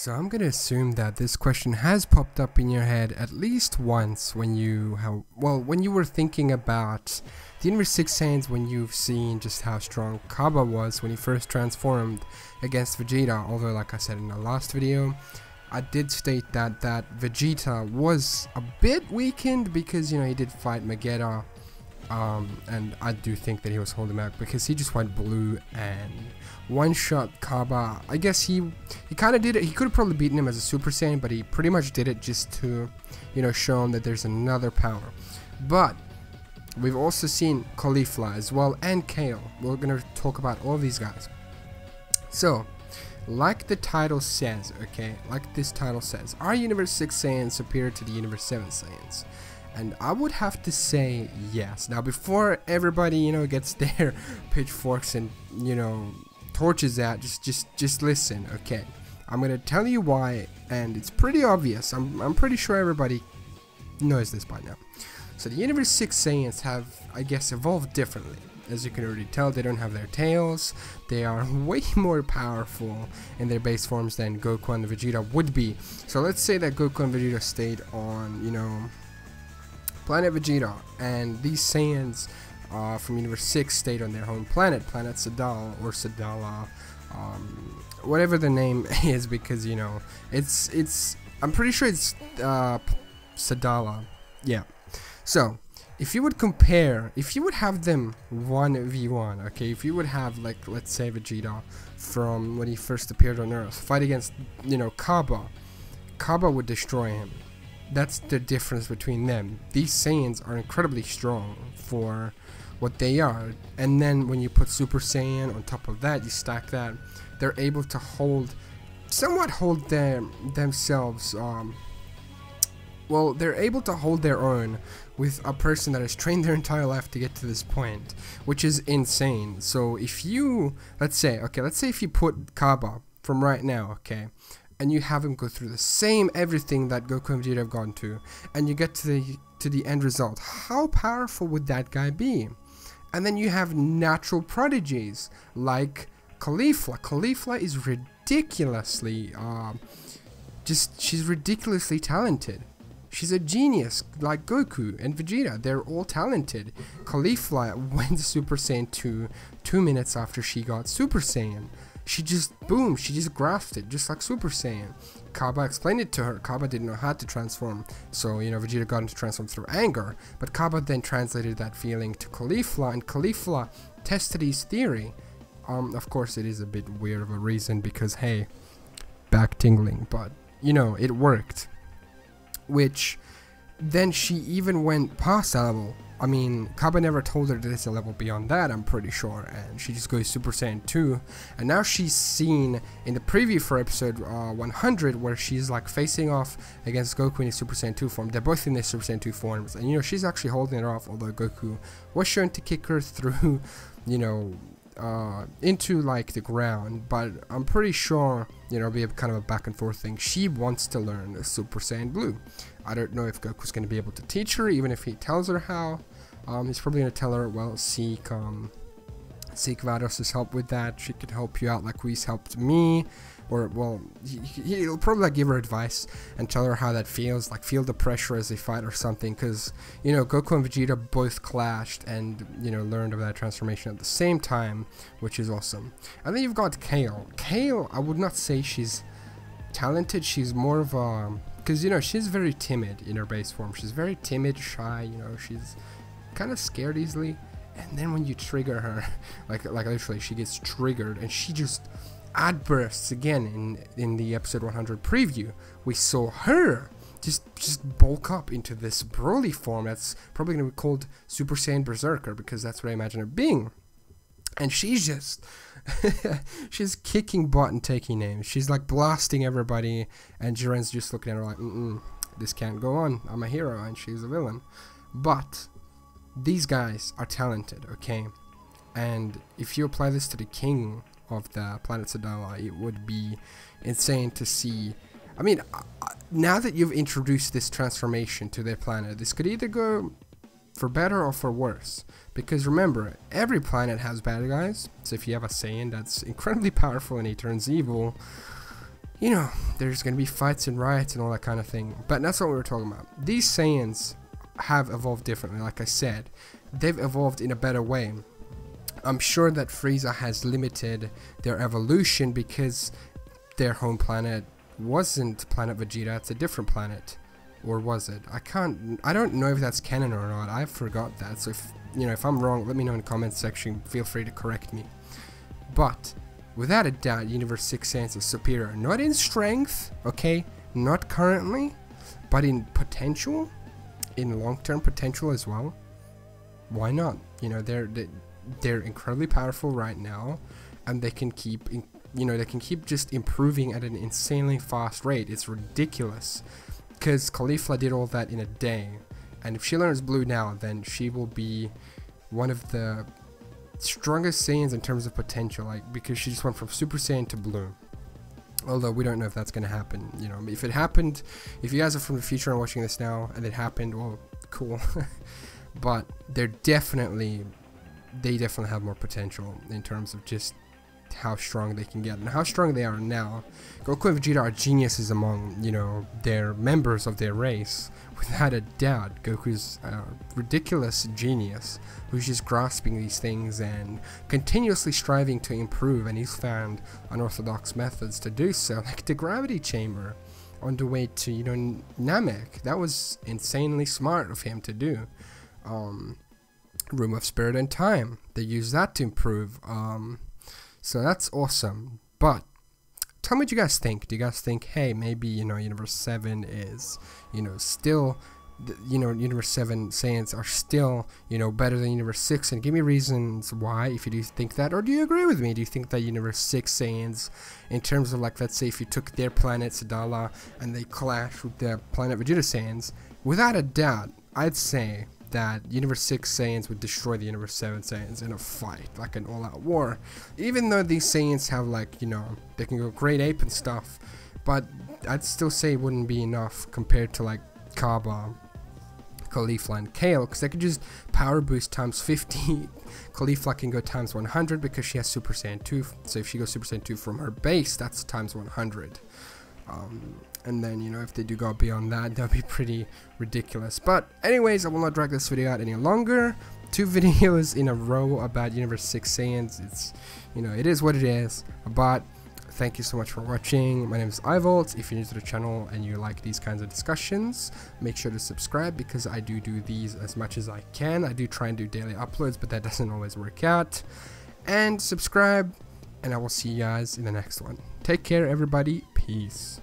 So I'm gonna assume that this question has popped up in your head at least once when you were thinking about the Universe 6 Saiyans, when you've seen just how strong Cabba was when he first transformed against Vegeta. Although, like I said in the last video, I did state that Vegeta was a bit weakened because, you know, he did fight Vegeta, and I do think that he was holding back because he just went blue and one-shot Cabba. I guess he kind of did it. He could have probably beaten him as a Super Saiyan, but he pretty much did it just to, you know, show him that there's another power. But we've also seen Caulifla as well, and Kale. We're gonna talk about all these guys. So, like the title says, okay, like this title says, are Universe 6 Saiyans superior to the Universe 7 Saiyans? And I would have to say yes. Now, before everybody, you know, gets their pitchforks and, you know, torches out, just listen, okay? I'm gonna tell you why, and it's pretty obvious. I'm pretty sure everybody knows this by now. So the Universe 6 Saiyans have, I guess, evolved differently. As you can already tell, they don't have their tails. They are way more powerful in their base forms than Goku and Vegeta would be. So let's say that Goku and Vegeta stayed on, you know, Planet Vegeta, and these Saiyans from Universe 6 stayed on their home planet, Planet Sadal or Sadala, whatever the name is, because, you know, it's I'm pretty sure it's Sadala, yeah. So if you would compare, if you would have them 1v1, okay, if you would have, like, let's say Vegeta from when he first appeared on Earth fight against, you know, Cabba would destroy him. That's the difference between them. These Saiyans are incredibly strong for what they are, and then when you put Super Saiyan on top of that, you stack that, they're able to somewhat hold themselves, well, they're able to hold their own with a person that has trained their entire life to get to this point, which is insane. So if you, let's say if you put Cabba from right now, okay, and you have him go through the same everything that Goku and Vegeta have gone to, and you get to the end result, how powerful would that guy be? And then you have natural prodigies like Caulifla. Caulifla is ridiculously, she's ridiculously talented. She's a genius, like Goku and Vegeta. They're all talented. Caulifla went Super Saiyan 2 minutes after she got Super Saiyan. She just, boom, she just grasped it, just like Super Saiyan. Cabba explained it to her. Cabba didn't know how to transform, so, you know, Vegeta got him to transform through anger. But Cabba then translated that feeling to Caulifla, and Caulifla tested his theory. Of course, it is a bit weird of a reason because, hey, back tingling, but, you know, it worked. Which, then she even went past that level. I mean, Cabba never told her that there's a level beyond that, I'm pretty sure, and she just goes Super Saiyan 2, and now she's seen in the preview for episode 100, where she's like facing off against Goku in his Super Saiyan 2 form. They're both in their Super Saiyan 2 forms, and, you know, she's actually holding it off, although Goku was shown to kick her through, you know, into, like, the ground. But I'm pretty sure, you know, it'll be a kind of a back and forth thing. She wants to learn Super Saiyan Blue. I don't know if Goku's going to be able to teach her, even if he tells her how. He's probably going to tell her, well, seek Vados' help with that. She could help you out like Whis helped me. Or, well, he'll probably, like, give her advice and tell her how that feels. Like, feel the pressure as they fight or something. Because, you know, Goku and Vegeta both clashed and, you know, learned of that transformation at the same time, which is awesome. And then you've got Kale. Kale, I would not say she's talented. She's more of a... Because, you know, she's very timid in her base form. She's very timid, shy, you know, she's kind of scared easily. And then when you trigger her, like literally, she gets triggered and she just outbursts again. In the episode 100 preview, we saw her just bulk up into this Broly form that's probably going to be called Super Saiyan Berserker, because that's what I imagine her being. And she's just she's kicking butt and taking names. She's like blasting everybody, and Jiren's just looking at her like, this can't go on. I'm a hero and she's a villain. But these guys are talented, okay? And if you apply this to the king of the planet Sadala, it would be insane to see. I mean, now that you've introduced this transformation to their planet, this could either go for better or for worse. Because remember, every planet has bad guys. So if you have a Saiyan that's incredibly powerful and he turns evil, you know, there's gonna be fights and riots and all that kind of thing. But that's not what we're talking about. These Saiyans have evolved differently. Like I said, they've evolved in a better way. I'm sure that Frieza has limited their evolution because their home planet wasn't planet Vegeta, it's a different planet. Or was it? I don't know if that's canon or not. I forgot that. So if, you know, if I'm wrong, let me know in the comments section. Feel free to correct me. But without a doubt, Universe 6 Saiyans is superior. Not in strength, okay? Not currently, but in potential, in long-term potential as well. Why not? You know, they're incredibly powerful right now, and they can keep, they can keep just improving at an insanely fast rate. It's ridiculous. Because Caulifla did all that in a day, and if she learns blue now, then she will be one of the strongest Saiyans in terms of potential, like, because she just went from Super Saiyan to blue. Although we don't know if that's going to happen. You know, if it happened, if you guys are from the future and watching this now and it happened, well, cool. But they definitely have more potential in terms of just how strong they can get and how strong they are now. Goku and Vegeta are geniuses among, you know, their members of their race, without a doubt. Goku's a ridiculous genius who's just grasping these things and continuously striving to improve, and he's found unorthodox methods to do so, like the gravity chamber on the way to, you know, Namek. That was insanely smart of him to do. Room of Spirit and Time, they use that to improve. So that's awesome. But tell me what you guys think. Do you guys think, hey, maybe, you know, Universe 7 is, you know, still, you know, Universe 7 Saiyans are still, you know, better than Universe 6? And give me reasons why, if you do think that. Or do you agree with me? Do you think that Universe 6 Saiyans, in terms of, like, let's say if you took their planet, Sadala, and they clashed with the planet Vegeta Saiyans, without a doubt, I'd say that Universe 6 Saiyans would destroy the Universe 7 Saiyans in a fight, like an all-out war. Even though these Saiyans have, like, you know, they can go Great Ape and stuff, but I'd still say it wouldn't be enough compared to, like, Cabba, Caulifla, and Kale, because they could just power boost times 50. Caulifla can go times 100 because she has Super Saiyan 2, so if she goes Super Saiyan 2 from her base, that's times 100. And then, you know, if they do go beyond that, that would be pretty ridiculous. But anyways, I will not drag this video out any longer. 2 videos in a row about Universe 6 Saiyans. It's, you know, it is what it is. But thank you so much for watching. My name is iVolt. If you're new to the channel and you like these kinds of discussions, make sure to subscribe, because I do these as much as I can. I do try and do daily uploads, but that doesn't always work out. And subscribe, and I will see you guys in the next one. Take care, everybody. Peace.